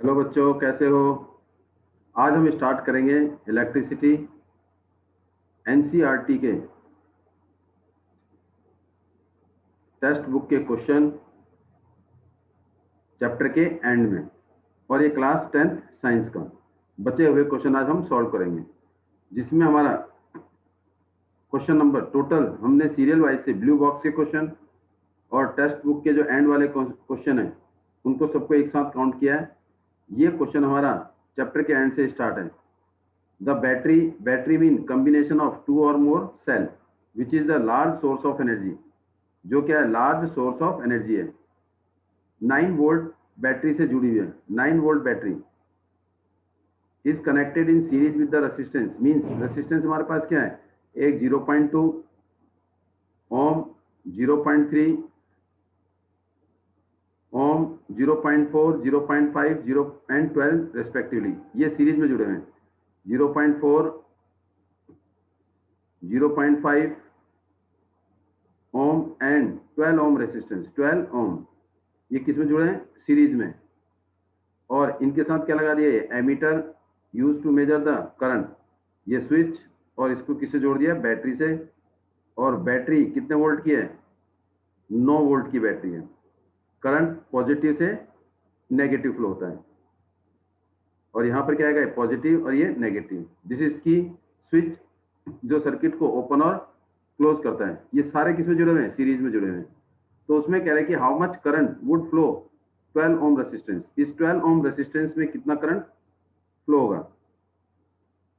Hello बच्चों, कैसे हो। आज हम स्टार्ट करेंगे इलेक्ट्रिसिटी एनसीईआरटी के टेक्स्ट बुक के क्वेश्चन चैप्टर के एंड में। और ये क्लास 10th साइंस का बचे हुए क्वेश्चन आज हम सॉल्व करेंगे, जिसमें हमारा क्वेश्चन नंबर टोटल हमने सीरियल वाइज से ब्लू बॉक्स के क्वेश्चन और टेक्स्ट बुक के जो एंड वाले क्वेश्चन हैं उनको सबको एक साथ काउंट किया है। ये क्वेश्चन हमारा चैप्टर के एंड से स्टार्ट है। The battery mean combination of two or more cell, which is the large source of energy, जो क्या है लार्ज सोर्स ऑफ एनर्जी है। 9 वोल्ट बैटरी से जुड़ी हुई है। 9 volt battery is connected in series with the resistance, means resistance हमारे पास क्या है, एक 0.2 ओम, 0.3 ओम, 0.4, 0.5, 0 एंड 12 रेस्पेक्टिवली। ये सीरीज में जुड़े हुए हैं। 0.4, 0.5 ओम एंड 12 ओम रेसिस्टेंस, 12 ओम, ये किस में जुड़े हैं, सीरीज में। और इनके साथ क्या लगा दिया, ये ammeter use to measure the current, ये स्विच, और इसको किससे जोड़ दिया, बैटरी से। और बैटरी कितने वोल्ट की है, 9 वोल्ट की बैटरी है। करंट पॉजिटिव से नेगेटिव फ्लो होता है, और यहाँ पर क्या आएगा, पॉजिटिव और ये नेगेटिव। दिस इज की स्विच जो सर्किट को ओपन और क्लोज करता है। ये सारे किसमें जुड़े हुए हैं, सीरीज में जुड़े हुए हैं। तो उसमें कह रहे हैं कि how much current would flow 12 ohm resistance, इस 12 ओम रेसिस्टेंस में कितना करंट फ्लो होगा,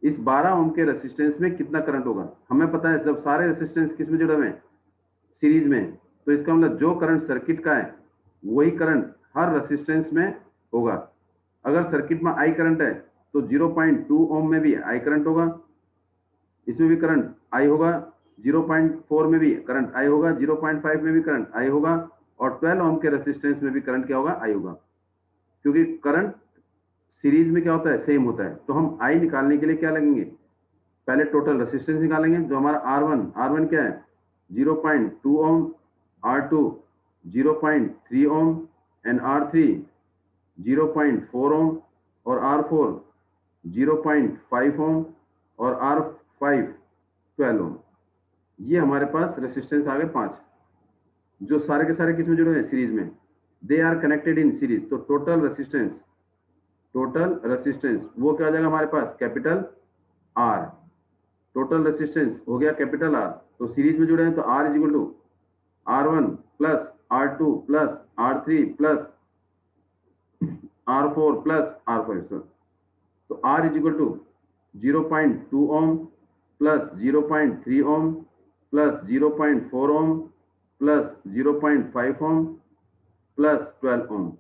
इस 12 ओम के रेसिस्टेंस में कितना करंट होगा। हमें पता है जब सारे रेसिस्टेंस किस में जुड़े हुए हैं, सीरीज में, तो इसका मतलब जो करंट सर्किट का है वही करंट हर रेसिस्टेंस में होगा। अगर सर्किट में आई करंट है तो 0.2 ओम में भी आई करंट होगा, इसमें भी करंट आई होगा, 0.4 में भी करंट आई होगा, 0.5 में भी करंट आई होगा, और 12 ओम के रेसिस्टेंस में भी करंट क्या होगा, आई होगा। क्योंकि करंट सीरीज में क्या होता है, सेम होता है। तो हम आई निकालने के लिए क्या लगेंगे, पहले टोटल रेसिस्टेंस निकालेंगे। जो हमारा R1 क्या है, 0.2 ओम, R2 0.3 ओम एंड R3 0.4 ओम, और R4 0.5 ओम, और R5 12 ओम। ये हमारे पास रेसिस्टेंस आ गए 5, जो सारे के सारे किसमें जुड़े हैं, सीरीज में। They are connected in series. तो टोटल रेसिस्टेंस वो क्या आ जाएगा हमारे पास, कैपिटल आर। टोटल रेसिस्टेंस हो गया कैपिटल आर। तो सीरीज में जुड़े हैं तो R is equal to R1 plus R2 plus R3 plus R4 plus R5। तो R is equal to 0.2 ohm plus 0.3 ohm plus 0.4 ohm plus 0.5 ohm plus 12 ohm.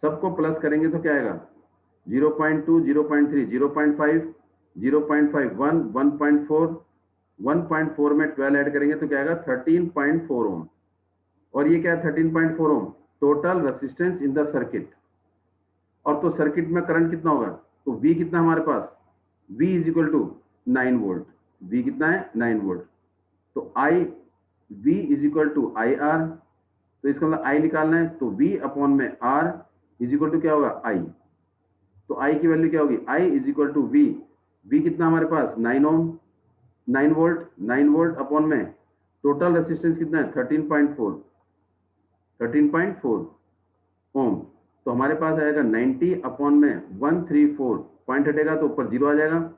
सबको plus करेंगे तो क्या आएगा, 0.2, 0.3, 0.5, 0.5, 1, 1.4, 1.4 में 12 ऐड करेंगे तो क्या आएगा, 13.4 ओम। और ये क्या है, 13.4 ohm total resistance in the circuit. और तो सर्किट में करंट कितना होगा, तो V कितना हमारे पास, V is equal to 9 volt. V कितना है, 9 वोल्ट। तो V is equal to IR। तो इसका मतलब I निकालना है, तो V अपॉन में R इज इक्वल टू क्या होगा, I। तो I की वैल्यू क्या होगी, I is equal to V कितना हमारे पास, 9 ओम, 9 वोल्ट, 9 वोल्ट अपॉन में टोटल रेसिस्टेंस कितना है, 13.4 ओम। तो हमारे पास आएगा 90 अपॉन में 134, पॉइंट हटेगा तो ऊपर 0 आ जाएगा,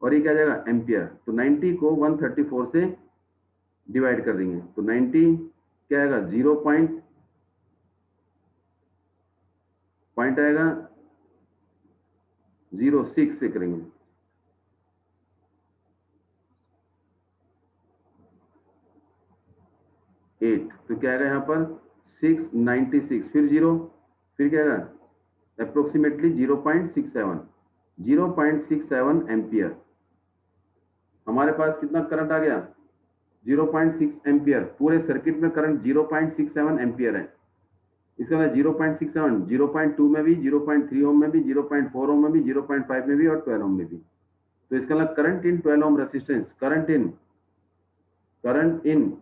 और ये क्या आ जाएगा, एम्पियर। तो 90 को 134 से डिवाइड कर देंगे तो 90 क्या आएगा, 0 पॉइंट आएगा 06 से करेंगे। तो क्या आएगा यहाँ पर 696, फिर 0, फिर क्या आएगा अप्रोक्सीमेटली 0.67 एम्पियर। हमारे पास कितना करंट आ गया, 0.6 एम्पियर। पूरे सर्किट में करंट 0.67 एम्पियर है। इसका मतलब 0.67, 0.2 में भी, 0.3 ओम में भी, 0.4 ओम में भी, 0.5 में भी, और 12 ओम में भी। तो इसका मतलब current in 12 ohm resistance, current in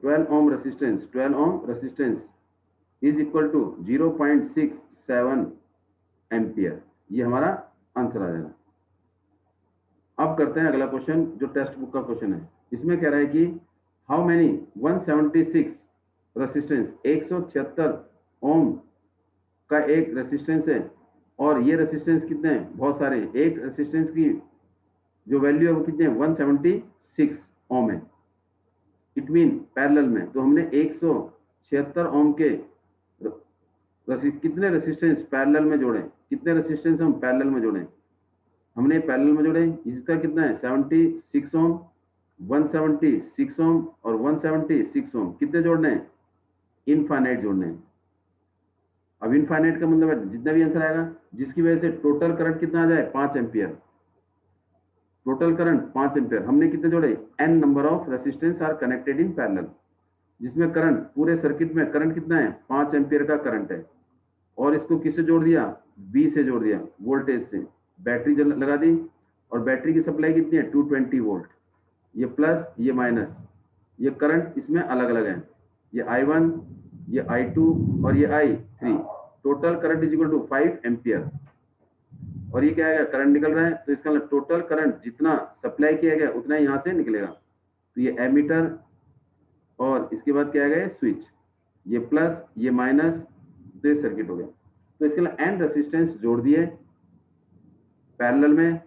12 ohm resistance is equal to 0.67 ampere. ये हमारा आंसर आ जाएगा। अब करते हैं अगला क्वेश्चन, जो टेक्स्ट बुक का क्वेश्चन है। इसमें कह रहा है कि हाउ मेनी 176 रेसिस्टेंस, 176 ओम का एक रेसिस्टेंस है, और ये रेसिस्टेंस कितने हैं, बहुत सारे। एक रेसिस्टेंस की जो वैल्यू है वो कितने हैं, 176 ओम है। इट मीन पैरेलल में, तो हमने 176 ओम के कितने रेसिस्टेंस पैरेलल में जोड़े, कितने रेसिस्टेंस हम पैरेलल में जोड़े, हमने पैरेलल में जोड़े। इसका कितना है 76 ओम, 176 ओम और 176 ओम, कितने जोड़ने हैं, इनफाइनाइट जोड़ने हैं। अब इनफाइनाइट का मतलब है जितना भी आंसर आएगा जिसकी वजह से टोटल करंट कितना आ जाए, 5 एम्पियर। Total current 5 ampere. हमने कितने जोड़े, n number of resistance are connected in parallel, जिसमें करंट पूरे सर्किट में करंट कितना है, 5 एम्पियर का करंट है। और इसको किससे जोड़ दिया, V से जोड़ दिया, वोल्टेज से। बैटरी लगा दी, और बैटरी की सप्लाई कितनी है, 220 वोल्ट। ये प्लस, ये माइनस, ये करंट इसमें अलग अलग है। ये I1, ये I2 और ये I3। Total current is equal to 5 ampere. और ये क्या है, करंट निकल रहा है, तो इसका मतलब टोटल करंट जितना सप्लाई किया गया उतना ही यहाँ से निकलेगा। तो ये एमीटर, और इसके बाद क्या है, स्विच, ये प्लस, ये माइनस, तो ये सर्किट हो गया। तो इसके लिए n रेसिस्टेंस जोड़ दिए पैरेलल में।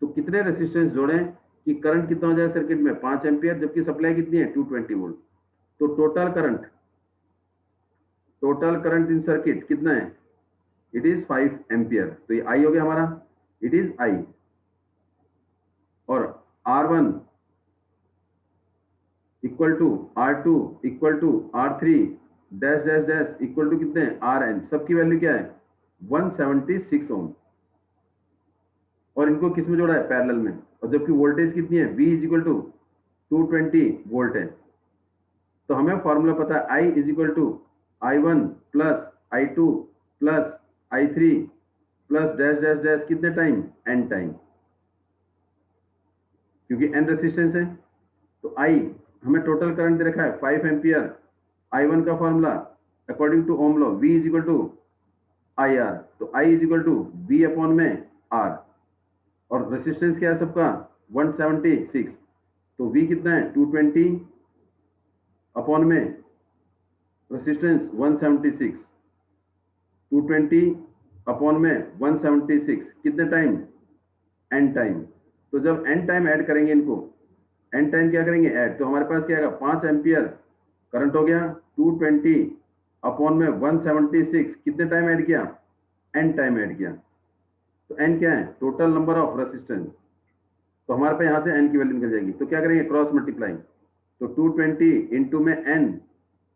तो कितने रेसिस्टेंस जोड़ें कि करंट कितना हो जाए सर्किट में, 5 एम्पियर, जबकि सप्लाई कितनी है, 220 वोल्ट। तो टोटल करंट इन सर्किट कितना है, इट इज 5 एम्पियर। तो ये I हो गया हमारा, इट इज I। और R1 equal to R2 equal to R3 dash dash dash equal to कितने, Rn। सबकी वैल्यू क्या है, 176 ओम। और इनको किस में जोड़ा है, पैरेलल में। और जबकि वोल्टेज कितनी है, V is equal to 220 volt है। तो हमें फॉर्मूला पता है, I is equal to I1 plus I2 plus I3 plus dash dash dash कितने टाइम, n टाइम, क्योंकि n रेसिस्टेंस है। तो I हमें टोटल करंट दे रखा है 5 एम्पियर। I1 का formula according to ohm law, V is equal to IR। तो I is equal to V upon में R। और रेसिस्टेंस क्या है सबका, 176। तो V कितना है, 220 अपॉन में रेसिस्टेंस 176, 220 अपॉन में 176, कितने टाइम, n टाइम। तो जब n टाइम ऐड करेंगे इनको, n टाइम क्या करेंगे ऐड, तो हमारे पास क्या आएगा, 5 एम्पियर करंट हो गया, 220 अपॉन में 176, कितने टाइम ऐड किया, n टाइम ऐड किया। तो n क्या है, टोटल नंबर ऑफ रेसिस्टेंस। तो हमारे पास यहाँ से n की वैल्यू निकल जाएगी। तो क्या करेंगे, क्रॉस मल्टीप्लाई। तो 220 इंटू में n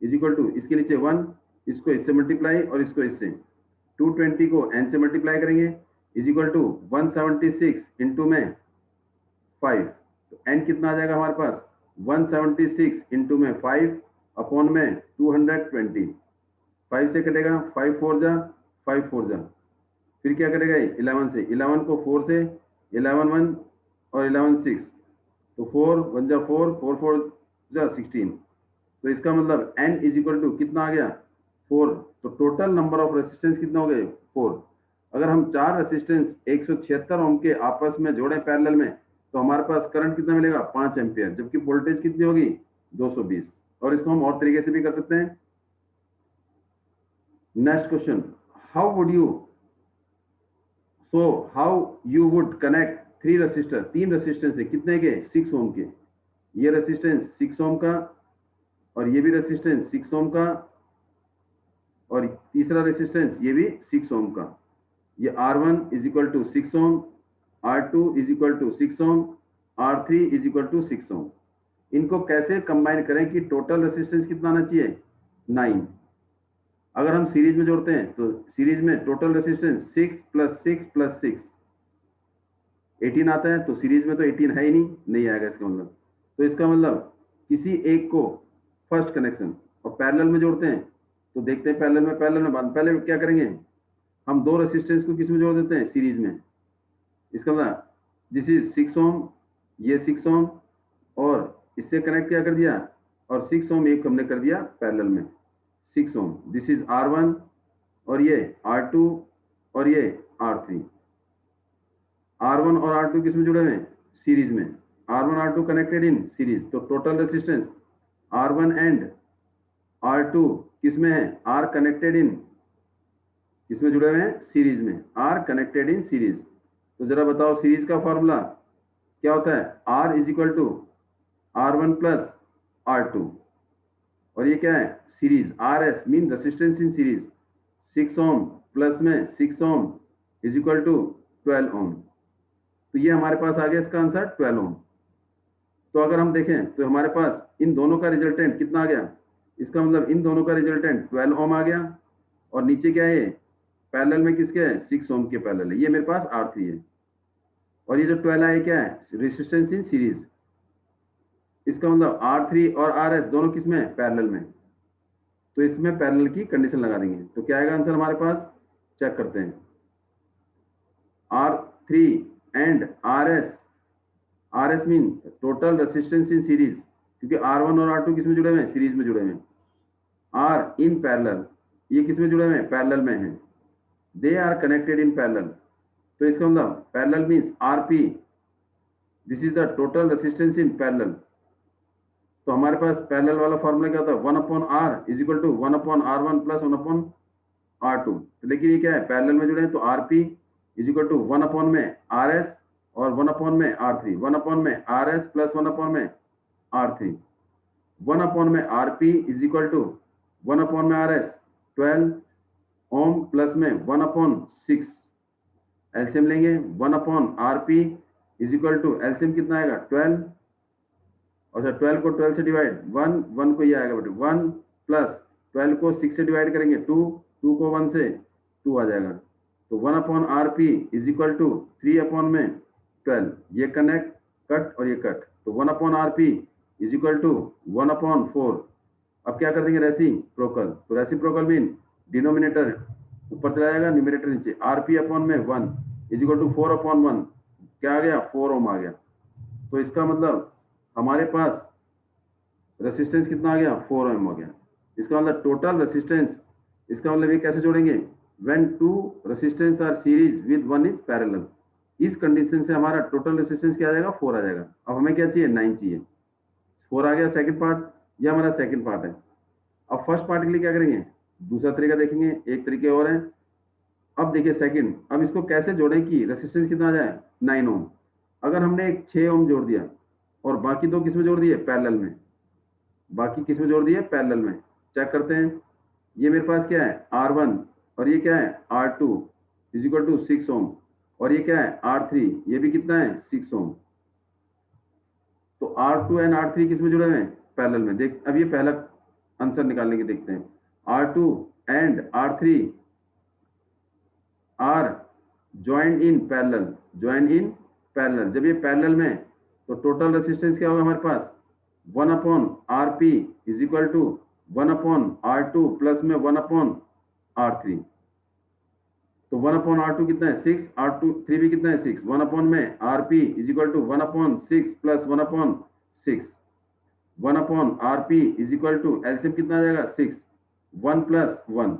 इज इक्वल टू, इसके नीचे 1, इसको इससे मल्टीप्लाई और इसको इससे, 220 को n से मल्टीप्लाई करेंगे इज इक्वल टू 176 इंटू में 5। तो n कितना आ जाएगा हमारे पास, 176 इंटू में 5 अपॉन में 220। 5 से कटेगा, 5 4 जा, 5 4 जा, फिर क्या करेगा 11 से, 11 को 4 से, 11 1 और 11 6, तो 4 1 जा 4, 4 4 जा 16। तो इसका मतलब n इज इक्वल टू कितना आ गया, 4। तो टोटल नंबर ऑफ रेसिस्टेंस कितना हो गए, 4। अगर हम 4 रेसिस्टेंस 176 ओम के आपस में जोड़े पैरेलल में, तो हमारे पास करंट कितना मिलेगा, 5 एम्पियर, जबकि वोल्टेज कितनी होगी, 220। और इसको हम और तरीके से भी कर सकते हैं। Next question, how you would connect 3 resistor, 3 resistance है, कितने के, 6 ओम के। ये रेसिस्टेंस 6 ओम का, और ये भी रेसिस्टेंस 6 ओम का, और तीसरा रेसिस्टेंस ये भी 6 ओम का। ये R1 is equal to 6 ohm, R2 is equal to 6 ohm, R3 is equal to 6 ohm. इनको कैसे कंबाइन करें कि टोटल रेसिस्टेंस कितना आना चाहिए, 9। अगर हम सीरीज में जोड़ते हैं तो सीरीज में टोटल रेसिस्टेंस 6 प्लस 6 प्लस 6 18 आता है। तो सीरीज में तो 18 है ही नहीं आएगा इसका मतलब। तो इसका मतलब किसी एक को फर्स्ट कनेक्शन, और पैरेलल में जोड़ते हैं तो देखते हैं पैरेलल में पहले क्या करेंगे, हम 2 रेसिस्टेंस को किस में जोड़ देते हैं, सीरीज में। इसका मतलब दिस इज 6 ओम, ये 6 ओम, और इससे कनेक्ट क्या कर दिया, और 6 ओम एक हमने कर दिया पैरेलल में, 6 ओम। दिस इज R1, और ये R2, और ये R3। R1 और R2 किस में जुड़े हुए हैं? सीरीज में। R1 R2 connected in series, तो total resistance R1 and R2 किस में है? आर कनेक्टेड इन, किस में जुड़े हुए हैं? सीरीज में। Are connected in series. तो जरा बताओ सीरीज का फॉर्मूला क्या होता है? R is equal to R1 plus R2, और ये क्या है? Series. RS mean resistance in series, 6 ohm plus में 6 ohm is equal to 12 ohm. तो ये हमारे पास आ गया इसका आंसर 12 ओम। तो अगर हम देखें तो हमारे पास इन दोनों का रिजल्टेंट कितना आ गया? इसका मतलब इन दोनों का रिजल्टेंट 12 ओम आ गया, और नीचे क्या है? ये पैरेलल में किसके है? 6 ओम के पैरेलल है। ये मेरे पास R3 है, और ये जो 12 है क्या है? Resistance in series. इसका मतलब R3 और RS दोनों किस में है? पैरेलल में। तो इसमें पैरेलल की कंडीशन लगा देंगे, तो क्या आएगा आंसर हमारे पास? चेक करते हैं। R3 and RS mean total resistance in series, क्योंकि R1 और R2 किस में जुड़े हुए हैं? सीरीज में जुड़े हुए हैं। आर इन पैरेलल, ये किस में जुड़े हुए हैं? पैरेलल में हैं। They are connected in parallel, तो इसका मतलब parallel means RP, this is the total resistance in parallel. तो हमारे पास पैरेलल वाला फॉर्मूला क्या होता है? 1/R is equal to 1/R1 plus 1/R2। तो लेकिन ये क्या है? पैरेलल में जुड़े हैं, तो RP इज इक्वल टू 1 में RS और 1 में R3, 1 में RS प्लस 1 में R3, 1 में RP इज इक्वल टू 1 में RS 12 ओम प्लस में 1/6। एलसीएम लेंगे, 1/RP is equal to LCM कितना आएगा? 12, और 12 को 12 से डिवाइड, 1 को ये आएगा बेटे 1 प्लस 12 को 6 से डिवाइड करेंगे 2, 2 को 1 से 2 आ जाएगा। तो 1/RP इज इक्वल टू 3/12, ये कनेक्ट कट और ये कट, तो 1/RP इज इक्वल टू 1/4। अब क्या कर देंगे? रेसिप्रोकल। तो रेसिप्रोकल मीन डिनोमिनेटर ऊपर चला जाएगा, न्यूमरेटर नीचे। RP अपॉन में 1 इज इक्वल टू 4/1, क्या आ गया? 4 ओम आ गया। तो इसका मतलब हमारे पास रेसिस्टेंस कितना आ गया? 4 ओम हो गया। इसका मतलब टोटल रेसिस्टेंस, इसका मतलब ये कैसे जोड़ेंगे? When two resistance are series with one is parallel, इस कंडीशन से हमारा टोटल रेसिस्टेंस क्या आ जाएगा? 4 आ जाएगा। अब हमें क्या चाहिए? 9 चाहिए। 4 आ गया सेकंड पार्ट, ये हमारा सेकंड पार्ट है। अब फर्स्ट पार्ट के लिए क्या करेंगे? दूसरा तरीका देखेंगे, एक तरीके और है। अब देखिए सेकंड, अब इसको कैसे जोड़ें कि रेसिस्टेंस कितना आ जाए? 9 ओम। अगर हमने एक 6 ओम जोड़ दिया और बाकी दो किस में जोड़ दिए? पैरेलल में। बाकी किस में जोड़ दिए? पैरेलल में। चेक करते हैं, ये मेरे पास क्या है? R1, और ये क्या है? R2 इज इक्वल टू 6 ओम, और ये क्या है? R3, ये भी कितना है? 6 ओम। तो R2 एंड R3 किस में जुड़े हुए हैं? पैरेलल में। देख, अब ये पहला आंसर निकालने की देखते हैं। R2 and R3 are joint in parallel, joint in parallel. जब ये पैरेलल में, तो टोटल रेसिस्टेंस क्या होगा हमारे पास? 1/RP is equal to 1/R2 plus में 1/R3। तो 1/R2 कितना है? 6, R2 3 भी कितना है? 6। 1 में RP is equal to 1/6 plus 1/6, 1/RP is equal to LCM कितना आ जाएगा? 6, 1 प्लस 1,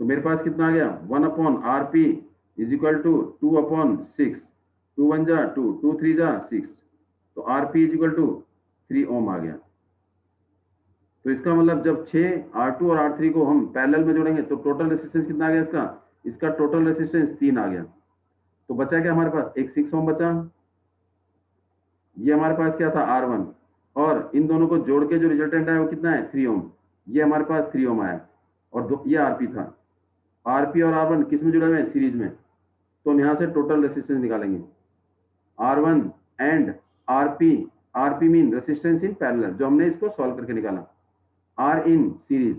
तो मेरे पास कितना आ गया? 1/RP इज इक्वल टू 2/6, 2 1 जा 2, 2 3 जा 6, तो RP इज इक्वल टू 3 ओम आ गया। तो इसका मतलब जब 6 R2 और R3 को हम पैरेलल में जोड़ेंगे तो टोटल रेसिस्टेंस कितना आ गया इसका? इसका टोटल रेसिस्टेंस 3 आ गया। तो बचा क्या हमारे पास? एक 6 ओम बचा। ये हमारे पास क्या था? R1, और इन दोनों को जोड़ के जो रिजल्टेंट आया वो कितना है? 3 ओम। ये हमारे पास 3 ओम आया, और ये RP था। RP और R1 किस में जुड़े हुए हैं? सीरीज में। तो हम यहाँ से टोटल रेसिस्टेंस निकालेंगे। R1 and RP mean resistance in parallel, जो हमने इसको सॉल्व करके निकाला। R इन सीरीज,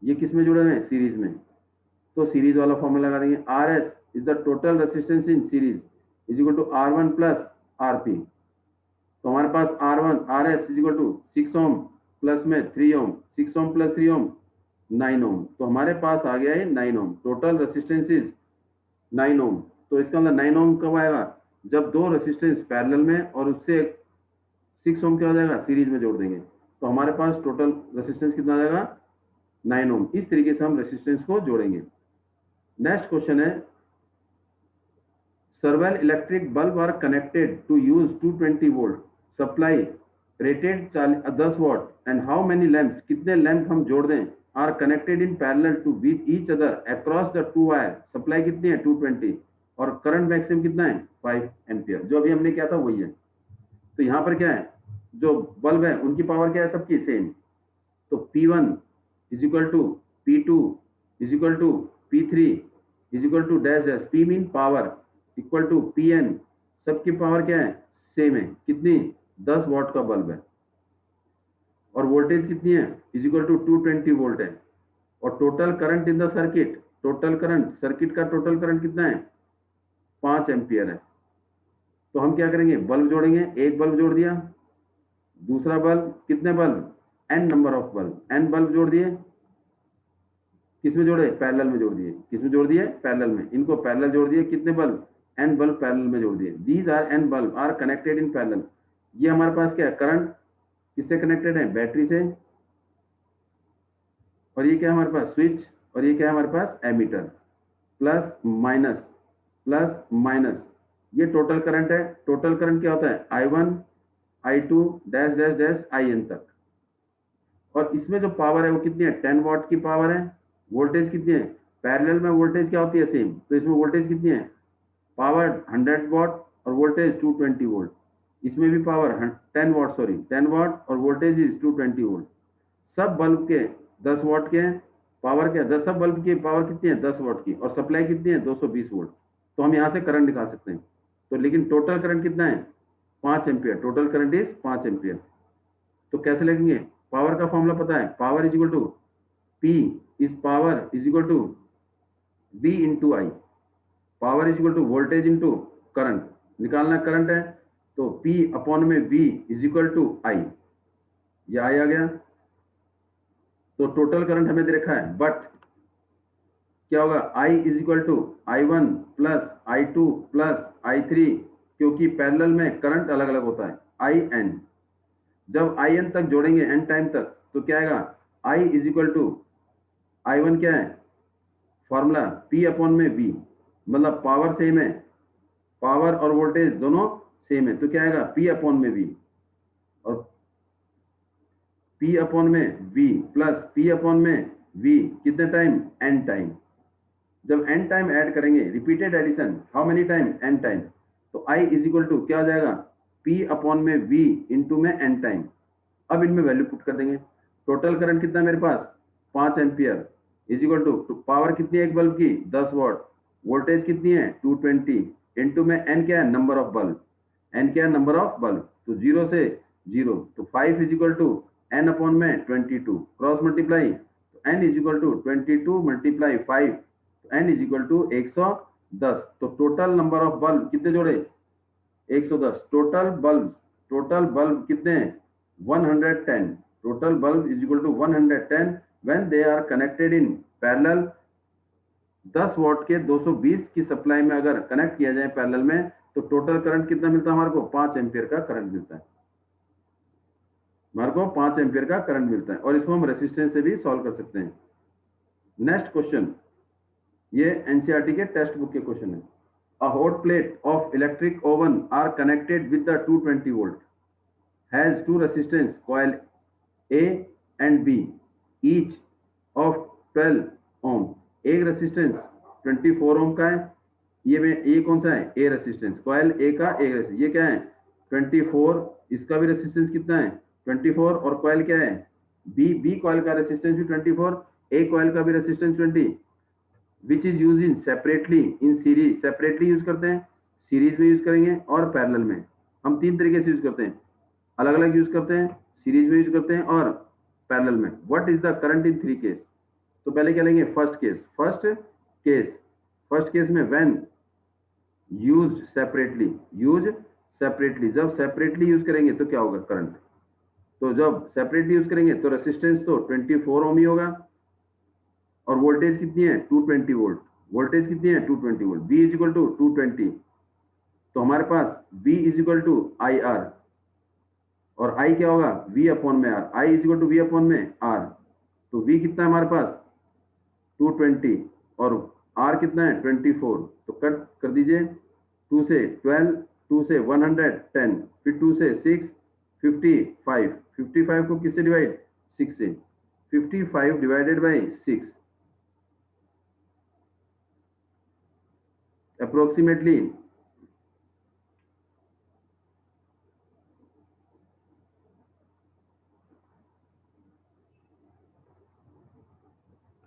ये किस में जुड़े हुए हैं? सीरीज में। तो सीरीज वाला फॉर्मूला लगा देंगे। RS is the total resistance in series is equal to R1 plus RP। तो हमारे पास R1 RS is equal to 6 ohm plus में 3 ओम, 6 ओम प्लस 3 ओम 9 ओम। तो हमारे पास आ गया है 9 ओम। टोटल रेसिस्टेंस इज 9 ओम। तो इसका मतलब 9 ओम कब आएगा? जब दो रेसिस्टेंस पैरेलल में और उससे 6 ओम क्या हो जाएगा? सीरीज में जोड़ देंगे। तो हमारे पास टोटल रेसिस्टेंस कितना आ जाएगा? 9 ओम। इस तरीके से हम रेसिस्टेंस को जोड़ेंगे। नेक्स्ट क्वेश्चन है several electric bulb are connected to use 220 volt supply rated 10 watt and how many lamps, कितने लैंप हम जोड़ दें, are connected in parallel to with each other across the two wire, supply कितनी है 220 और current maximum कितना है 5 ampere, जो अभी हमने किया था वही है। तो यहाँ पर क्या है, जो बल्ब है उनकी पावर क्या है, सबकी सेम। तो P1 is equal to P2 is equal to P3 is equal to dash dash, P mean power equal to Pn, सबकी पावर क्या है सेम है, कितनी 10 वॉट का बल्ब है और वोल्टेज कितनी है इज इक्वल टू 220 वोल्ट है और total current in the circuit, total current circuit का टोटल करंट कितना है 5 एम्पियर है। तो हम क्या करेंगे, बल्ब जोड़ेंगे, एक बल्ब जोड़ दिया, दूसरा बल्ब, कितने bulb n number of bulb, n bulb जोड़ दिए, किसमें जोड़े पैरेलल में जोड़ दिए, किसमें जोड़ दिए पैरेलल में, इनको पैरेलल जोड़ दिए, कितने बल्ब n बल्ब पैरेलल में जोड़ दिए। These are n bulb are connected in parallel. ये हमारे पास क्या है, करंट किससे कनेक्टेड है, बैटरी से, और ये क्या है हमारे पास स्विच, और ये क्या है हमारे पास एमीटर, प्लस माइनस, ये टोटल करंट है। टोटल करंट क्या होता है I1 I2 dash dash dash IN तक, और इसमें जो पावर है वो कितनी है 10 वॉट की पावर है। वोल्टेज कितनी है, पैरेलल में वोल्टेज क्या होती है सेम, तो इसमें वोल्टेज कितनी है, पावर 100 वॉट और वोल्टेज 220 वोल्ट, इसमें भी पावर 10 वॉट और वोल्टेज इज 220 वोल्ट। सब बल्ब के 10 वॉट के हैं, पावर क्या है, सब बल्ब की पावर कितनी है 10 वॉट की, और सप्लाई कितनी है 220 वोल्ट। तो हम यहाँ से करंट निकाल सकते हैं। तो लेकिन टोटल करंट कितना है 5 ampere, total current is 5 ampere. तो कैसे लिखेंगे, पावर का फॉर्मूला पता है, power is equal to P is power is equal to V into I, power is equal to voltage into current, निकालना करंट है तो P अपॉन में V is equal to I, ये आई आ गया। तो टोटल करंट हमें दे रखा है, बट क्या होगा I is equal to I1 plus I2 plus I3, क्योंकि पैरेलल में करंट अलग अलग होता है IN। जब IN तक जोड़ेंगे n टाइम तक तो क्या आएगा, I is equal to I1 क्या है फॉर्मूला P अपॉन में V, मतलब पावर सेम है, पावर और वोल्टेज दोनों सेम है, तो क्या आएगा P अपॉन में V, और P अपॉन में V प्लस P अपॉन में V कितने टाइम n टाइम। जब n टाइम ऐड करेंगे, repeated addition, how many time n time, तो I इज इक्वल टू क्या हो जाएगा P अपॉन में V इंटू में n टाइम। अब इनमें वैल्यू पुट कर देंगे। टोटल करंट कितना है मेरे पास 5 ampere is equal to power कितनी है एक बल्ब की 10 वॉट, वोल्टेज कितनी है 220 इंटू में n क्या है नंबर ऑफ बल्ब, n क्या है नंबर ऑफ बल्ब, तो 0 से 0, तो 5 is equal to n upon में 22, क्रॉस मल्टीप्लाई, तो n is equal to 22 multiply 5, तो n इज इक्वल टू 110। तो टोटल नंबर ऑफ बल्ब कितने जोड़े 110, टोटल बल्ब कितने हैं 110, total bulb is equal to 110 when they are connected in parallel। 10 what के 220 की सप्लाई में अगर कनेक्ट किया जाए पैरेलल में, तो टोटल करंट कितना मिलता है हमारे को 5 एम्पियर का करंट मिलता है, हमारे को 5 एम्पियर का करंट मिलता है, और इसको हम रेसिस्टेंस से भी सॉल्व कर सकते हैं। नेक्स्ट क्वेश्चन, ये एनसीईआरटी के टेक्स्ट बुक के क्वेश्चन है। A hot plate of electric oven are connected with the 220 volt has two resistance coil A and B each of 12 ohm। एक रेसिस्टेंस 24 ओम का है, ये कौन सा है A रेसिस्टेंस, कॉइल A का एक रेसिस्टेंस, ये क्या है 24, इसका भी रेसिस्टेंस कितना है 24, और कॉइल क्या है B कॉइल का रेसिस्टेंस भी 24, A कॉइल का भी resistance 20, which is use in separately in series, separately use करते हैं, सीरीज में यूज करेंगे और पैरेलल में। हम तीन तरीके से यूज करते हैं, अलग अलग यूज करते हैं, सीरीज में यूज करते हैं और पैरेलल में। What is the current in 3 case. तो पहले क्या लेंगे फर्स्ट केस में व्हेन यूज्ड सेपरेटली, जब सेपरेटली यूज करेंगे तो क्या होगा करंट, तो जब सेपरेटली यूज करेंगे तो रेसिस्टेंस तो 24 ओम ही होगा, और वोल्टेज कितनी है 220 वोल्ट, वोल्टेज कितनी है 220 volt, V is equal to 220, तो हमारे पास V is equal to IR, और I क्या होगा V अपॉन में R, I is equal to V upon में R, तो V कितना है हमारे पास 220 और R कितना है 24, तो कट कर दीजिए, 2 से 12, 2 से 110, फिर 2 से 6, 55, 55 को किससे डिवाइड, 6 से, 55 डिवाइडेड बाई 6 अप्रोक्सीमेटली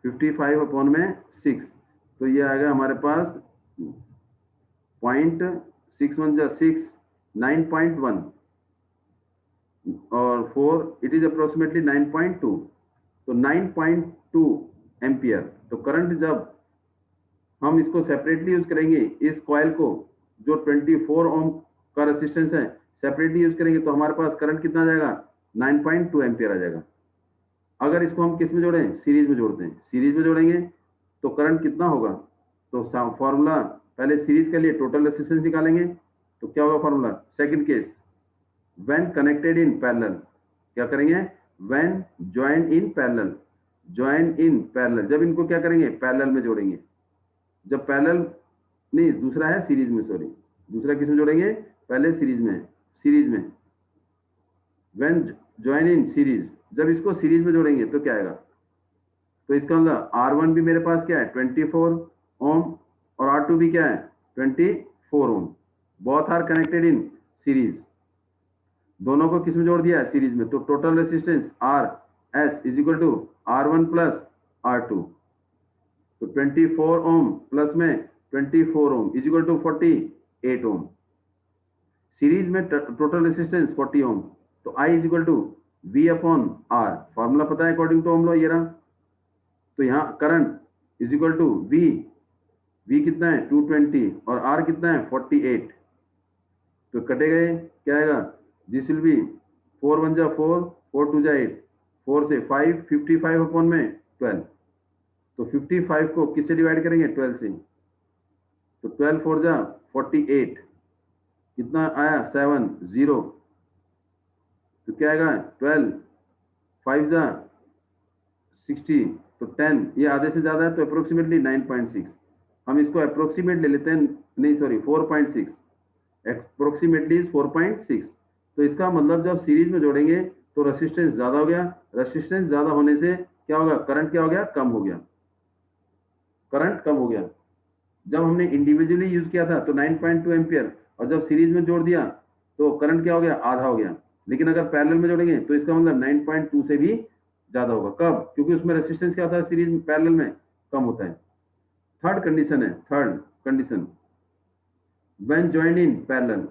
55 अपॉन में 6, तो ये आएगा हमारे पास 0.6 जा 6, 9.1 और 4 इट इज अप्रोक्सीमेटली 9.2, तो 9.2 एम्पियर। तो करंट जब हम इसको सेपरेटली यूज करेंगे, इस कॉइल को जो 24 ओम का रेजिस्टेंस है सेपरेटली यूज करेंगे, तो हमारे पास करंट कितना आ जाएगा, 9.2 एम्पियर आ जाएगा। अगर इसको हम किस में जोड़ें, सीरीज में जोड़ते हैं, सीरीज में जोड़ेंगे तो करंट कितना होगा, तो फॉर्मूला पहले सीरीज के लिए टोटल रेजिस्टेंस निकालेंगे, तो क्या होगा formula, second case when connected in parallel, क्या करेंगे, when join in parallel, join in parallel, जब इनको क्या करेंगे, पैरेलल में जोड़ेंगे, जब पैरेलल नहीं, दूसरा है सीरीज में, सॉरी, दूसरा किस में जोड़ेंगे, पहले सीरीज में, सीरीज में व्हेन ज्वाइन इन सीरीज, जब इसको सीरीज में जोड़ेंगे तो क्या आएगा, तो इसका मतलब R1 भी मेरे पास क्या है 24 ओम और R2 भी क्या है 24 ohm, both are connected in series, दोनों को किस में जोड़ दिया है, सीरीज में, तो total resistance RS is equal to R1 plus R2, तो 24 ओम प्लस में 24 ohm is equal to 48 ohm, series में टोटल रेजिस्टेंस 40 ओम, तो I is equal to V upon R, formula पता है अकॉर्डिंग टू ओम लॉ, ये रहा, तो यहाँ current is equal to V कितना है 220 और R कितना है 48, तो कटे गए, क्या आएगा, दिस विल बी 4 1 जा 4, 4 2 जा 8, 4 से 5, 55 अपॉन में 12, तो 55 को किससे डिवाइड करेंगे, 12 से, तो 12 4 जा 48, कितना आया 7 0, तो क्या आएगा 12 5 जा 60, तो 10, ये आधे से ज्यादा है तो अप्रोक्सीमेटली 9.6, हम इसको अप्रोक्सीमेट ले लेते हैं, नहीं सॉरी 4.6, अप्रोक्सीमेटली 4.6, तो इसका मतलब जब सीरीज में जोड़ेंगे तो रेजिस्टेंस ज्यादा हो गया, रेजिस्टेंस ज्यादा होने से क्या होगा, करंट क्या हो गया, कम हो गया, करंट कम हो गया। जब हमने इंडिविजुअली यूज किया था तो 9.2 एम्पियर, और जब सीरीज में जोड़ दिया तो करंट क्या हो गया, आधा हो गया, लेकिन अगर पैरेलल में जोड़ेंगे तो इसका मतलब 9.2 से भी ज्यादा होगा, कब, क्योंकि उसमें रेजिस्टेंस क्या होता है, सीरीज में पैरेलल में कम होता है। थर्ड कंडीशन है, third condition when join in parallel,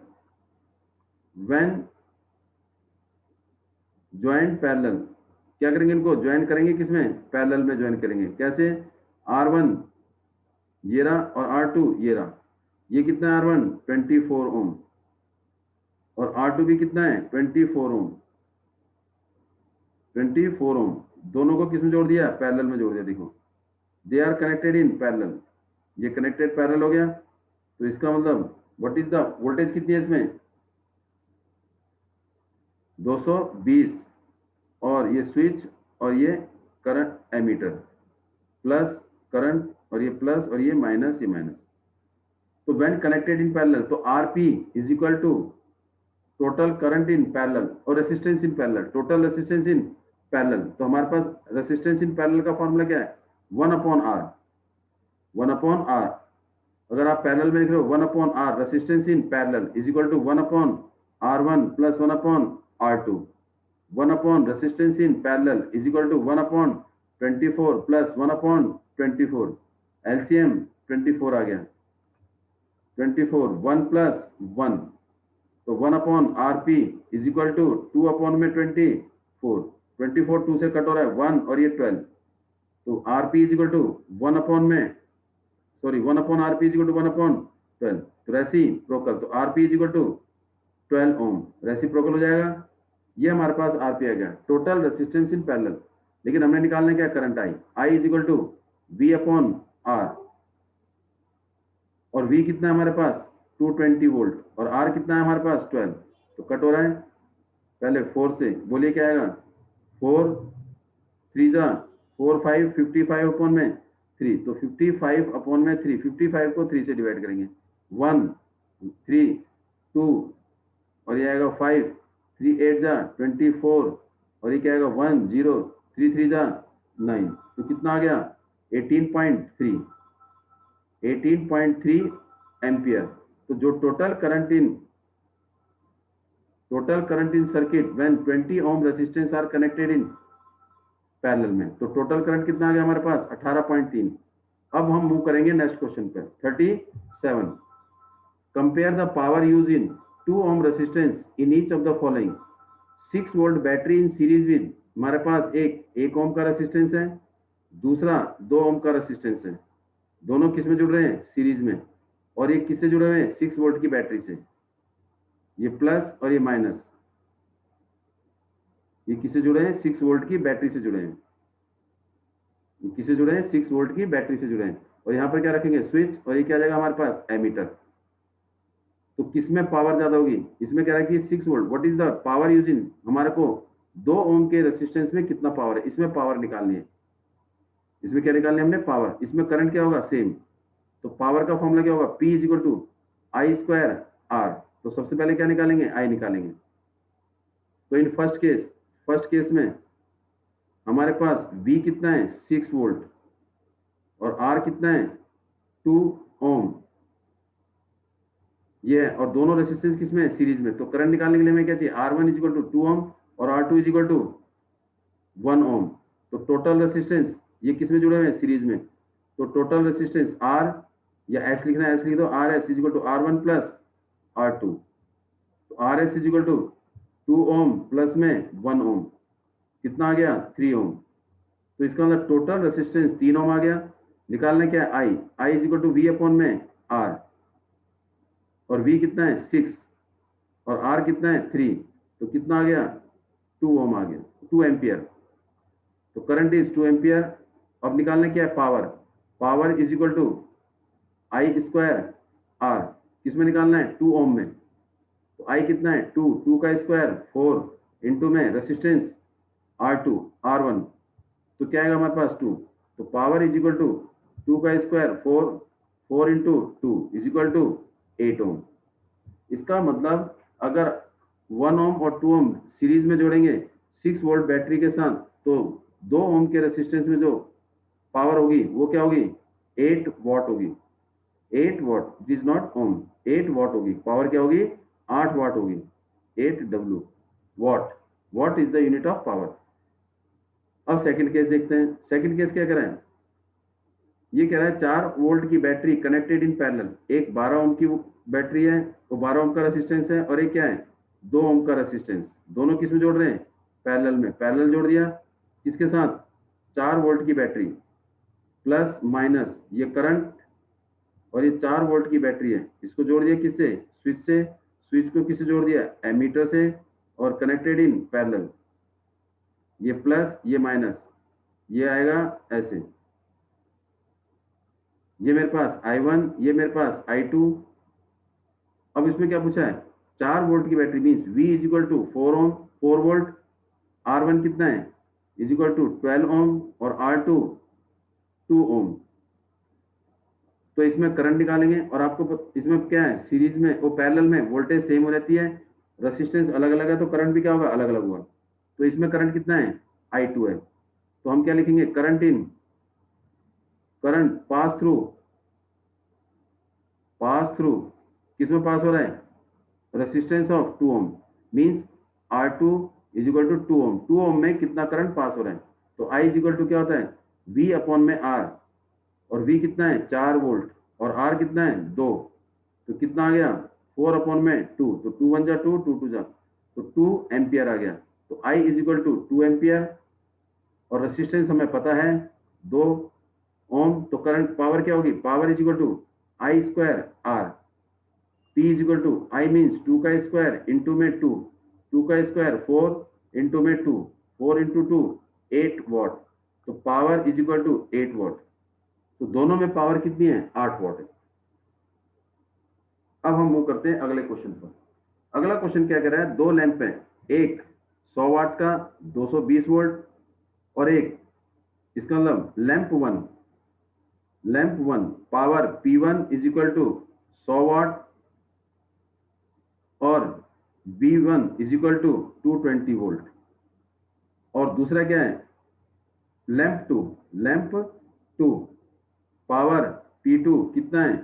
when join parallel, क्या करेंगे, इनको ज्वाइन करेंगे किसमें, पैरेलल में ज्वाइन करेंगे, कैसे, R1 ये रहा और R2 ये रहा, ये कितना है R1 24 ओम और R2 भी कितना है 24 ओम, 24 ओम, दोनों को किसमें जोड़ दिया, पैरेलल में जोड़ दिया, देखो they are connected in parallel, ये कनेक्टेड पैरेलल हो गया, तो इसका मतलब व्हाट इज द वोल्टेज कितनी है इसमें 220, और ये स्विच और ये करंट एमीटर, प्लस करंट और ये प्लस और ये माइनस, ये माइनस, तो व्हेन कनेक्टेड इन पैरेलल, तो RP is equal to total current in parallel और resistance in parallel, total resistance in parallel, तो हमारे पास रेजिस्टेंस इन पैरेलल का फॉर्मूला क्या है, 1 अपॉन R, 1 अपॉन R, अगर आप पैरेलल में लिख रहे हो 1 upon R, resistance in parallel is equal to 1 upon R1 plus 1 upon R2, 1 upon resistance in parallel is equal to 1 upon 24 plus 1 upon 24, LCM 24 आ गया, 24 1 प्लस 1, तो 1 upon RP is equal to 2 upon में 24, 24 2 से cut हो रहा है 1 और ये 12, तो RP is equal to 1 upon में, sorry 1 upon RP is equal to 1 upon 12, तो रेसिप्रोकल, तो RP is equal to 12 ohm, reciprocal हो जाएगा, ये हमारे पास RP आ गया, टोटल रेजिस्टेंस इन पैरेलल, लेकिन हमने निकालना क्या, current I is equal to V upon R, और V कितना है हमारे पास 220 वोल्ट और R कितना है हमारे पास 12, तो कट हो रहा है, पहले 4 से बोलिए क्या आएगा, 4 3 जा 4 5, 55 अपॉन में 3, तो 55 अपॉन में 3, 55 को 3 से डिवाइड करेंगे, 1 3 2 और ये आएगा 5 3 8 जा 24 और ये क्या आएगा 1 0 3 3 जा 9। तो कितना आ गया 18.3 एम्पियर। तो जो total current in circuit when 20 ohm resistance R connected in parallel में, तो टोटल करंट कितना आ गया हमारे पास 18.3। अब हम मूव करेंगे नेक्स्ट क्वेश्चन पे 37। Compare the power use in 2 ohm resistance in each of the following. 6 volt battery in series with, हमारे पास एक ओम का रेजिस्टेंस है, दूसरा 2 ओम का रेजिस्टेंस है। दोनों किस में जुड़ रहे हैं सीरीज में, और ये किससे जुड़े हुए हैं 6 वोल्ट की बैटरी से। ये प्लस और ये माइनस, ये किससे जुड़े हैं 6 वोल्ट की बैटरी से जुड़े हैं। ये किससे जुड़े हैं 6 वोल्ट की बैटरी से जुड़े हैं। और यहाँ पर क्या रखेंगे स्विच, और ये क्या जाएगा हमारे पास एमीटर। तो किसमें पावर ज्यादा होगी, इसमें क्या है कि 6 volt, what is the power using, हमारे को 2 ओम के रेजिस्टेंस में कितना पावर है, इसमें पावर निकालनी है। इसमें क्या निकालनी है हमने पावर। इसमें करंट क्या होगा सेम। तो पावर का फॉर्मूला क्या होगा P is equal to I square R. तो सबसे पहले क्या निकालेंगे आई निकालेंगे। तो इन फर्स्ट केस में हमारे पास V कितना है 6 वोल्ट और R कितना है 2 ओम, ये है, और दोनों रेजिस्टेंस किसमें है सीरीज में। तो करंट निकालने के लिए हमें क्या चाहिए R1 इज इक्वल टू 2 ओम और R2 इज इक्वल टू 1 ओम। तो टोटल रेजिस्टेंस ये किसमें जुड़े हुए हैं सीरीज में। तो टोटल रेजिस्टेंस R, या एस लिखना है एस लिख दो, R S is equal to R1 plus R2। तो R S is equal to 2 ohm plus में 1 ओम, कितना आ गया 3 ओम। तो इसका मतलब टोटल रेजिस्टेंस 3 ओम आ गया। निकालना क्या है I is equal to V upon में R, और V कितना है 6 और R कितना है 3, तो कितना आ गया 2 ओम आ गया, 2 एम्पियर। तो करंट इज 2 एम्पियर। अब निकालना क्या है power is equal to I square R, किसमें निकालना है 2 ओम में। तो आई कितना है 2 का स्क्वायर 4 इंटू में रेजिस्टेंस R2 R1, तो क्या आएगा हमारे पास 2। तो पावर इज इक्वल टू 2 का square 4 into 2 is equal to 8 ohm. इसका मतलब अगर 1 ओम और 2 ओम सीरीज में जोड़ेंगे 6 वोल्ट बैटरी के साथ, तो 2 ओम के रेजिस्टेंस में जो पावर होगी वो क्या होगी 8 वॉट होगी। 8 watt, this not ohm, 8 watt होगी। पावर क्या होगी 8 वॉट होगी, 8 W watt is the unit of power. अब सेकंड केस देखते हैं। सेकंड केस क्या कह रहा है, ये कह रहा है 4 वोल्ट की बैटरी कनेक्टेड इन पैरेलल। एक 12 ओम की बैटरी है, वो 12 ओम का रेजिस्टेंस है, और एक क्या है 2 ओम का रेजिस्टेंस। दोनों किस में जोड़ रहे हैं पैरेलल में। पैरेलल जोड़ दिया किसके साथ 4 वोल्ट की बैटरी प्लस माइनस ये करंट, और ये 4 वोल्ट की बैटरी है, इसको जोड़ दिया किससे स्विच से। स्विच को किससे जोड़ दिया एमीटर से, और कनेक्टेड इन पैरेलल। ये प्लस ये माइनस, ये आएगा ऐसे, ये मेरे पास I1, ये मेरे पास I2। अब इसमें क्या पूछा है 4 वोल्ट की battery means V is equal to 4 volt, R1 कितना है इज इक्वल टू 12 ओम, और R2 2 ओम। तो इसमें करंट निकालेंगे, और आपको इसमें क्या है सीरीज में वो पैरेलल में वोल्टेज सेम हो जाती है, रेजिस्टेंस अलग अलग है, तो करंट भी क्या होगा अलग अलग होगा। तो इसमें करंट कितना है I2 है। तो हम क्या लिखेंगे करंट पास थ्रू किसमें पास हो रहा है resistance of 2 ohm, means R2 is equal to 2 ohm. 2 ohm में कितना करंट पास हो रहा है। तो I इज इक्वल टू क्या होता है V अपॉन में R, और V कितना है 4 वोल्ट, और R कितना है 2, तो कितना आ गया 4 अपॉन में 2, तो 2 1 जा 2 2 2 जा, तो 2 एम्पियर आ गया। तो I is equal to 2 ampere, और रेजिस्टेंस हमें पता है 2 ओम। तो करंट पावर क्या होगी power is equal to I square R. P is equal to I means 2 का स्क्वायर इंटू में 2 का स्क्वायर 4 इंटू में 2, 4 इंटू 2 8 वॉट। तो power is equal to 8 watt. तो दोनों में पावर कितनी है 8 वॉट है। अब हम मूव करते हैं अगले क्वेश्चन पर। अगला क्वेश्चन क्या कह रहा है, 2 लैंप है, एक 100 वाट का 220 वोल्ट, और एक इसका मतलब lamp 1 power P1 is equal to 100 watt और V1 is equal to 220 volt. और दूसरा क्या है, लैंप टू पावर P2 कितना है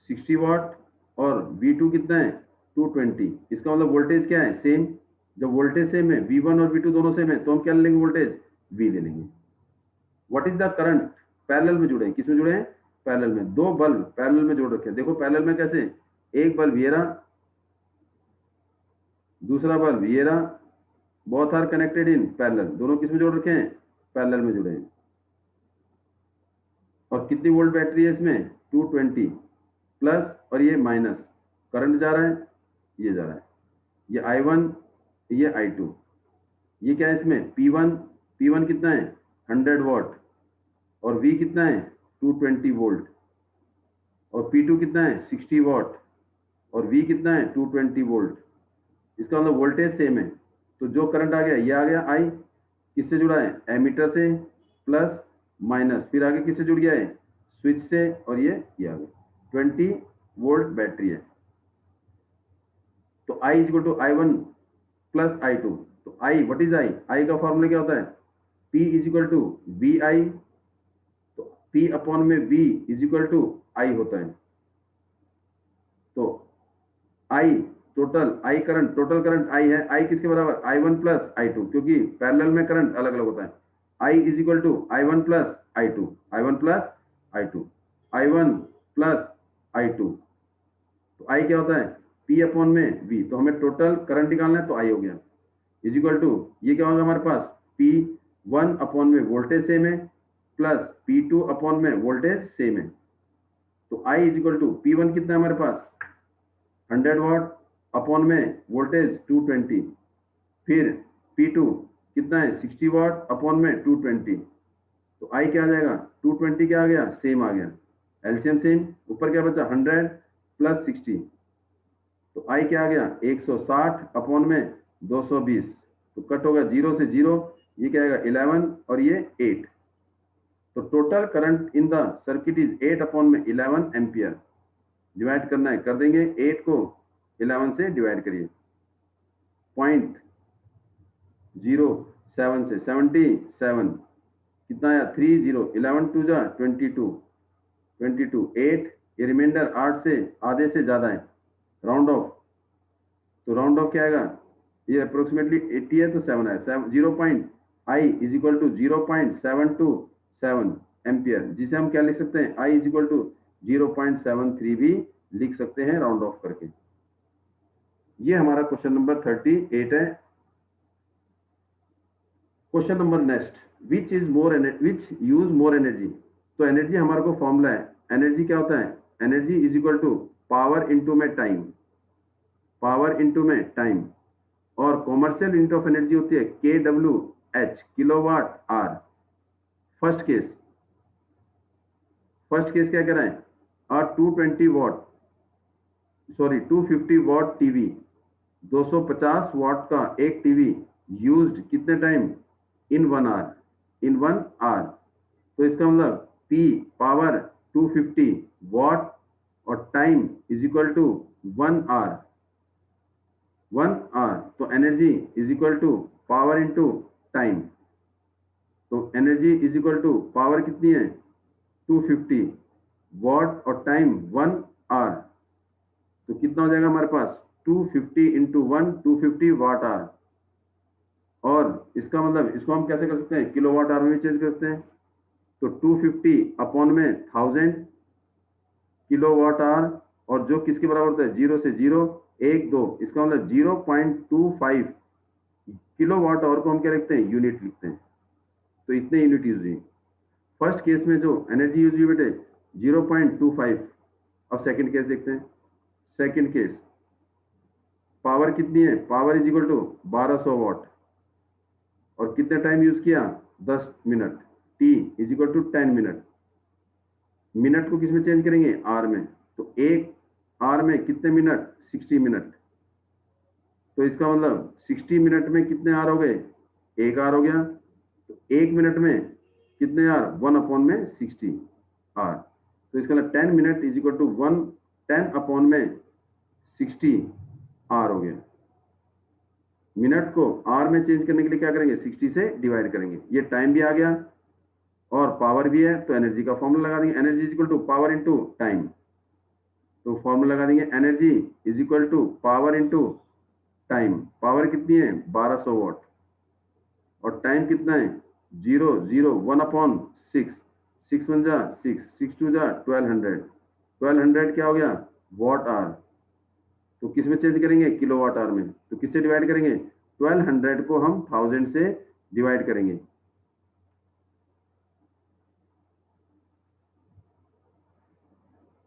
60 वाट और V2 कितना है 220। इसका मतलब वोल्टेज क्या है सेम। जब वोल्टेज सेम है V1 और V2 दोनों सेम है तो हम क्या ले लेंगे वोल्टेज V ले लेंगे। What is the current, parallel में जुड़े हैं, किसमें जुड़े हैं पैरेलल में, दो बल्ब पैरेलल में जोड़ रखे हैं। देखो पैरेलल में कैसे, एक बल्ब ये रहा, दूसरा बल्ब ये रहा, both are connected in parallel, दोनों किसमें जोड़ रखे हैं पैरेलल में जुड़े हैं। और कितनी वोल्ट बैटरी है इसमें 220 प्लस और ये माइनस, करंट जा रहा है ये जा रहा है, ये I1 ये I2, ये क्या है इसमें P1 कितना है 100 वाट और V कितना है 220 वोल्ट और P2 कितना है 60 वाट और V कितना है 220 वोल्ट। इसका मतलब वोल्टेज सेम है। तो जो करंट आ गया ये आ गया I, किससे जुड़ा है एमीटर से प्लस माइनस, फिर आगे किससे जुड़ गया है स्विच से और ये आ गया 20 वोल्ट बैटरी है। तो I is to I1 plus I2। तो I व्हाट इज I का फॉर्मूला क्या होता है P is equal to VI, तो P अपॉन में V is equal to I होता है। तो I टोटल करंट I है, I किसके बराबर I1 प्लस I2, क्योंकि पैरेलल में करंट अलग अलग होता है। I is equal to I1 plus I2, I1 plus I2, I1 plus I2। तो I क्या होता है P अपॉन में V, तो हमें टोटल करंट निकालना है तो I हो गया इज इक्वल टू, ये क्या होगा हमारे पास P1 अपॉन में वोल्टेज सेम है प्लस P2 अपॉन में वोल्टेज सेम है। तो I is equal to P1 कितना है हमारे पास 100 वाट अपॉन में वोल्टेज 220, फिर P2 कितना है 60 वाट अपॉन में 220। तो I क्या आ जाएगा 220 क्या आ गया सेम आ गया, एलसीएम सेम, ऊपर क्या बचा 100 प्लस 60, तो I क्या आ गया 160 अपॉन में 220, तो कट होगा 0 से 0, ये क्या आएगा 11 और ये 8। तो total current in the circuit is 8 upon में 11 एम्पियर। डिवाइड करना है कर देंगे, 8 को 11 से डिवाइड करिए, 0.07 से 77 कितना आया 30, 11 टू जा 22, 8, ये रिमाइंडर 8 से आधे से ज्यादा है, राउंड ऑफ, तो राउंड ऑफ क्या आएगा, ये अप्रोक्सीमेटली 80 है तो 7 है, 0. I is equal to 0.727 ampere, जिसे हम क्या लिख सकते हैं I इज इक्वल टू 0.73 भी लिख सकते हैं राउंड ऑफ करके। ये हमारा क्वेश्चन नंबर 38 है। Question number next, which use more energy. तो एनर्जी हमारे को फॉर्मूला है, एनर्जी क्या होता है, energy is equal to power into में टाइम, और कॉमर्शियल यूनिट ऑफ एनर्जी होती है KWH, kilowatt hour. First case क्या कह रहा है, 250 वाट टीवी, 250 वाट का एक टीवी यूज्ड कितने टाइम इन 1 आवर, तो इसका मतलब P पावर 250 वाट और time is equal to 1 hour, तो energy is equal to power into time. तो energy is equal to power कितनी है 250 वाट और टाइम 1 आवर, तो कितना हो जाएगा हमारे पास 250 इंटू 1, 250 वाट आवर। और इसका मतलब इसको हम कैसे कर सकते हैं किलोवाट आवर में चेंज कर सकते हैं, तो 250 अपॉन में 1000 किलोवाट आवर, और जो किसके बराबर होता है 0 से 0, 1 2, इसका मतलब 0.25 किलोवाट आवर को हम क्या लिखते हैं यूनिट लिखते हैं, तो इतने यूनिट यूज हुई। फर्स्ट केस में जो एनर्जी यूज हुई बेटे 0.25। अब सेकंड केस देखते हैं। सेकंड केस पावर कितनी है, power is equal to 1200 watt और कितने टाइम यूज किया 10 minute, T is equal to 10 minute. Minute को किस में चेंज करेंगे आर में, तो एक आर में कितने मिनट 60 मिनट, तो इसका मतलब 60 मिनट में कितने आर हो गए, एक आर हो गया, तो एक मिनट में कितने आर 1 अपॉन में 60 आर, तो इसका मतलब 10 minute is equal to 10 upon में 60 आर हो गया। मिनट को आर में चेंज करने के लिए क्या करेंगे, 60 से डिवाइड करेंगे। ये टाइम भी आ गया और पावर भी है, तो एनर्जी का फॉर्मूला लगा देंगे, energy is equal to power into time. तो फॉर्मूला लगा देंगे, energy is equal to power into time. Power कितनी है, 1200 वॉट, और टाइम कितना है, 0.01/6, 6 1 जा 6, 6 2 जा 1200, 1200 क्या हो गया, वॉट आवर। तो किस में चेंज करेंगे, किलो वाट आवर में। तो किससे डिवाइड करेंगे, 1200 को हम 1000 से डिवाइड करेंगे।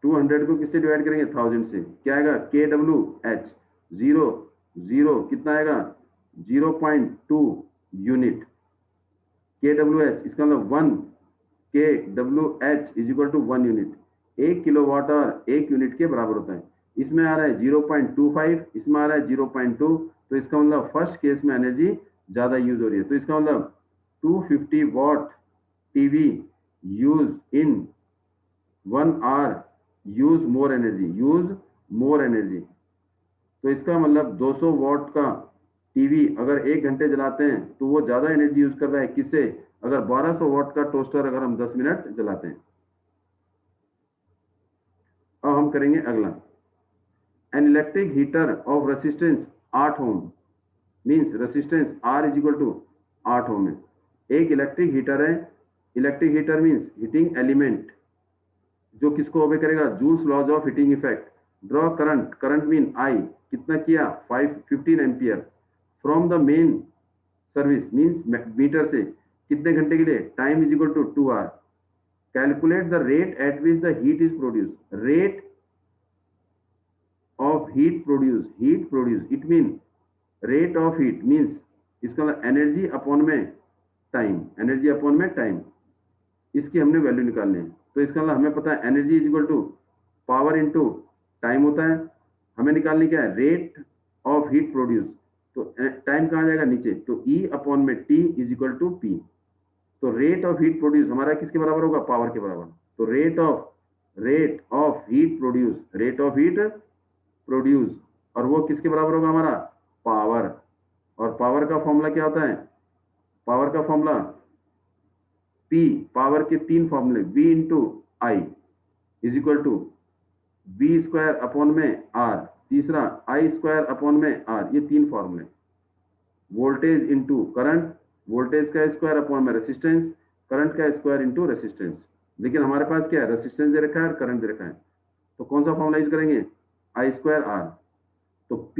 200 को किससे डिवाइड करेंगे, 1000 से। क्या आएगा, kWh, 0 कितना आएगा, 0.2 यूनिट। kWh इसका मतलब 1 kWh is equal to 1 unit. 1 kilowatt hour 1 unit के बराबर होता है। इसमें आ रहा है 0.25, इसमें आ रहा है 0.2, तो इसका मतलब फर्स्ट केस में एनर्जी ज्यादा यूज हो रही है। तो इसका मतलब 250 watt TV use in 1 hour use more energy. तो इसका मतलब 200 वॉट का टीवी अगर 1 घंटे जलाते हैं तो वो ज्यादा एनर्जी यूज कर रहा है, किससे, अगर 1200 वॉट का टोस्टर अगर हम 10 मिनट जलाते हैं। अब हम करेंगे अगला, an electric heater of resistance 8 ohm, means resistance R is equal to 8 ohm है। एक इलेक्ट्रिक हीटर है, electric heater means heating element, जो किसको ओबे करेगा, Joule's laws of heating effect. Draw current, current mean I, कितना किया, 15 ampere, from the main service means meter से, कितने घंटे के लिए, time is equal to 2 hour. Calculate the rate at which the heat is produce, rate of heat produce it mean rate of heat means इसका मतलब energy upon में time, energy upon में time, इसकी हमने वैल्यू निकालनी है। तो इसका मतलब हमें पता है energy is equal to power into time होता है। हमें निकालनी क्या है, रेट ऑफ हीट प्रोड्यूस। तो टाइम कहाँ जाएगा, नीचे, तो E अपॉन में T is equal to P। तो रेट ऑफ हीट प्रोड्यूस हमारा किसके बराबर होगा, पावर के बराबर। तो रेट ऑफ हीट प्रोड्यूस, और वो किसके बराबर होगा हमारा, पावर। और पावर का फॉर्मूला क्या होता है, पावर का फॉर्मूला P, पावर के 3 फॉर्मूले, V into I is equal to V square upon में R, तीसरा I स्क्वायर अपॉन में R, ये 3 फॉर्मूले। वोल्टेज इंटू करंट, वोल्टेज का स्क्वायर अपॉन में रेसिस्टेंस, करंट का स्क्वायर इंटू रेसिस्टेंस। लेकिन हमारे पास क्या है, रेसिस्टेंस दे रखा है और करंट दे रखा है, तो कौन सा फॉर्मूला यूज करेंगे, I स्क्वायर R। तो P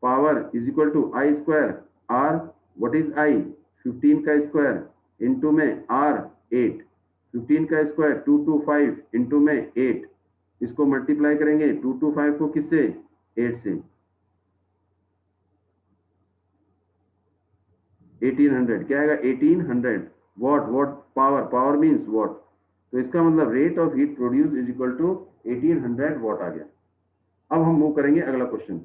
power is equal to I square R, what is I, 15 का स्क्वायर इंटू में R 8, 15 का स्क्वायर 225 इंटू में 8, इसको मल्टीप्लाई करेंगे 225 को किससे, 8 से, 1800 क्या आएगा, 1800 वॉट पावर मींस वॉट। तो इसका मतलब rate of heat produce is equal to 1800 watt आ गया। अब हम मूव करेंगे अगला क्वेश्चन।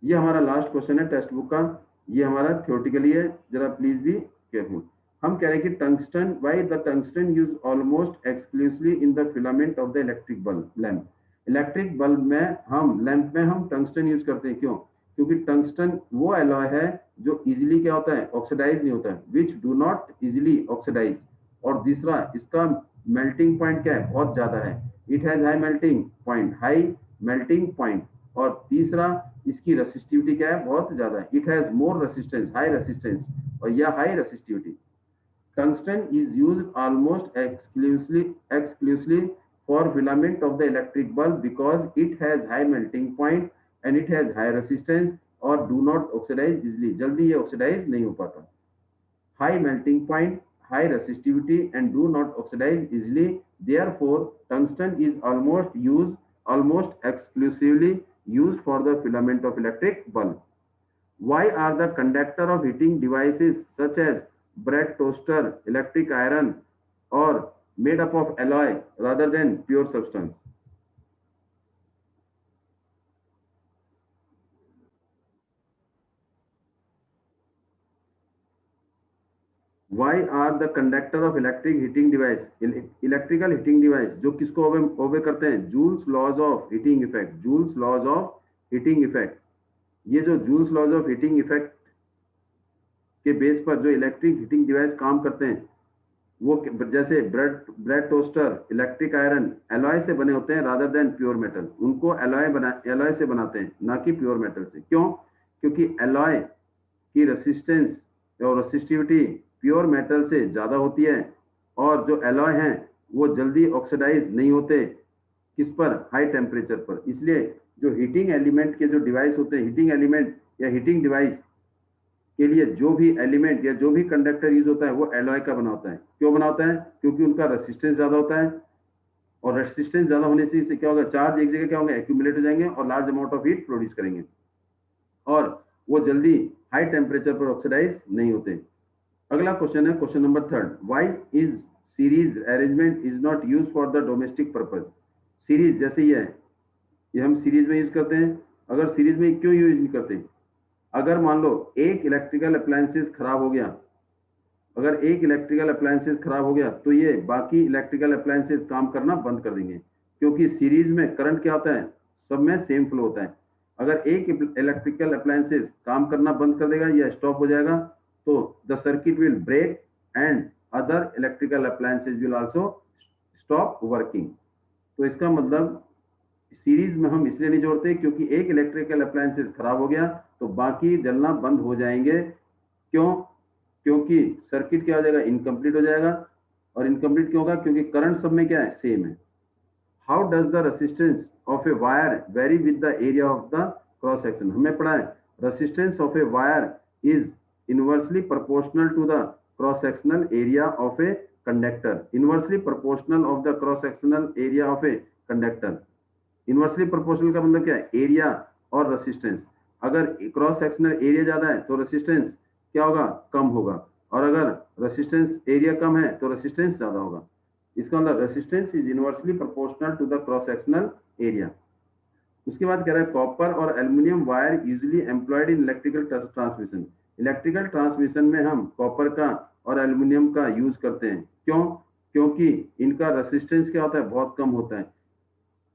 ये हमारा लास्ट क्वेश्चन है टेक्स्ट बुक का, ये हमारा थ्योरेटिकली है, जरा प्लीज बी केयरफुल। हम कह रहे हैं कि tungsten, why the tungsten use almost exclusively in the filament of the electric bulb lamp. Electric bulb में हम, लैंप में हम टंगस्टन यूज करते हैं, क्यों, क्योंकि टंगस्टन वो एलॉय है जो इजीली क्या होता है, ऑक्सीडाइज नहीं होता है, which do not easily oxidise. और दूसरा इसका मेल्टिंग पॉइंट क्या है, बहुत ज्यादा है, it has high melting point. और तीसरा इसकी रेसिस्टिविटी क्या है, बहुत ज्यादा है, it has more resistance, high resistance, और यह high resistivity. Tungsten is used almost exclusively for filament of the electric bulb because it has high melting point and it has high resistance और do not oxidize easily, जल्दी ये oxidize नहीं हो पाता। High melting point, high resistivity and do not oxidize easily, therefore tungsten is almost exclusively used for the filament of electric bulb. Why are the conductor of heating devices such as bread toaster, electric iron or made up of alloy rather than pure substance? Why are the conductor of electric heating device, electrical heating device, जो किसको ओबे करते हैं, Joule's laws of heating effect, Joule's laws of heating effect, ये जो Joule's laws of heating effect के base पर जो इलेक्ट्रिक हीटिंग डिवाइस काम करते हैं वो जैसे bread toaster, electric iron alloy से बने होते हैं रादर देन प्योर मेटल। उनको एलॉय से बनाते हैं, ना कि प्योर मेटल से। क्यों? क्योंकि एलॉय की रेसिस्टेंस और रेसिस्टिविटी प्योर मेटल से ज़्यादा होती है, और जो एलॉय हैं वो जल्दी ऑक्सीडाइज नहीं होते किस पर? हाई टेम्परेचर पर। इसलिए जो हीटिंग एलिमेंट के जो डिवाइस होते हैं, हीटिंग एलिमेंट या हीटिंग डिवाइस के लिए जो भी एलिमेंट या जो भी कंडक्टर यूज होता है वो एलॉय का बना होता है। क्यों बना होता है? क्योंकि उनका रेसिस्टेंस ज्यादा होता है, और रेसिस्टेंस ज्यादा होने से इससे क्या होगा? चार्ज एक जगह क्या होंगे? एक्यूमुलेट हो जाएंगे और large amount of heat produce करेंगे, और वो जल्दी हाई टेम्परेचर पर ऑक्सीडाइज नहीं होते। अगला क्वेश्चन है question number 3, why is series arrangement is not use for the domestic purpose. Series जैसे ये हम सीरीज में यूज करते हैं। अगर सीरीज में क्यों यूज नहीं करते? अगर मान लो एक इलेक्ट्रिकल अप्लायंसेस खराब हो गया, अगर एक इलेक्ट्रिकल अप्लायंसेस खराब हो गया तो ये बाकी इलेक्ट्रिकल अप्लायंसेस काम करना बंद कर देंगे, क्योंकि सीरीज में करंट क्या होता है? सब में सेम फ्लो होता है। अगर एक इलेक्ट्रिकल अप्लायंसेस काम करना बंद कर देगा या स्टॉप हो जाएगा तो the circuit will break and other electrical appliances will also stop working. तो इसका मतलब सीरीज में हम इसलिए नहीं जोड़ते क्योंकि एक इलेक्ट्रिकल अप्लायंसेस खराब हो गया तो बाकी जलना बंद हो जाएंगे। क्यों? क्योंकि सर्किट क्या हो जाएगा? इनकम्प्लीट हो जाएगा। और इनकम्प्लीट क्यों होगा? क्योंकि करंट सब में क्या है? सेम है। How does the resistance of a wire vary with the area of the cross section. हमने पढ़ा है resistance of a wire is inversely proportional to the cross sectional area of a conductor. Inversely proportional of the cross sectional area of a conductor. Inversely proportional का मतलब क्या है? Area और resistance. अगर cross sectional area ज्यादा है तो resistance क्या होगा? कम होगा, और अगर रेसिस्टेंस एरिया कम है तो रेसिस्टेंस ज्यादा होगा। इसका मतलब resistance is inversely proportional to the cross sectional area. उसके बाद कह रहा है कॉपर और aluminium wire usually employed in electrical transmission. Electrical transmission में हम कॉपर का और एल्यूमिनियम का यूज करते हैं। क्यों? क्योंकि इनका रेसिस्टेंस क्या होता है? बहुत कम होता है।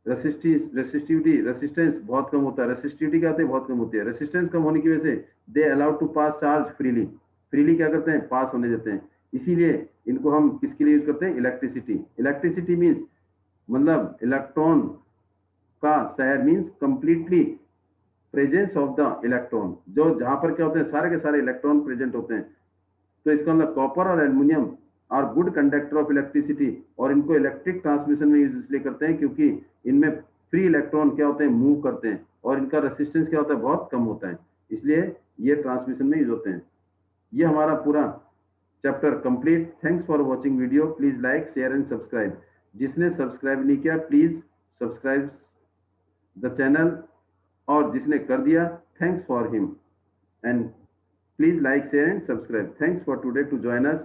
रेसिस्टेंस बहुत कम होता है। रेसिस्टिविटी क्या होती है? बहुत कम होती है। रेसिस्टेंस कम होने की वजह से they allowed to pass charge freely. Freely क्या करते हैं? पास होने देते हैं। इसीलिए इनको हम किसके लिए यूज करते हैं? इलेक्ट्रिसिटी। इलेक्ट्रिसिटी मीन्स मतलब इलेक्ट्रॉन का शहर means completely presence of the electron, जो जहां पर क्या होते हैं? सारे के सारे इलेक्ट्रॉन प्रेजेंट होते हैं। तो इसका मतलब कॉपर और aluminium are good conductor of electricity, और इनको इलेक्ट्रिक ट्रांसमिशन में यूज इसलिए करते हैं क्योंकि इनमें फ्री इलेक्ट्रॉन क्या होते हैं? मूव करते हैं, और इनका रेसिस्टेंस क्या होता है? बहुत कम होता है। इसलिए ये ट्रांसमिशन में यूज होते हैं। ये हमारा पूरा chapter complete. Thanks for watching video. Please like, share and subscribe. जिसने सब्सक्राइब नहीं किया प्लीज सब्सक्राइब द चैनल, और जिसने कर दिया thanks for him, and please like, share and subscribe. Thanks for today to join us.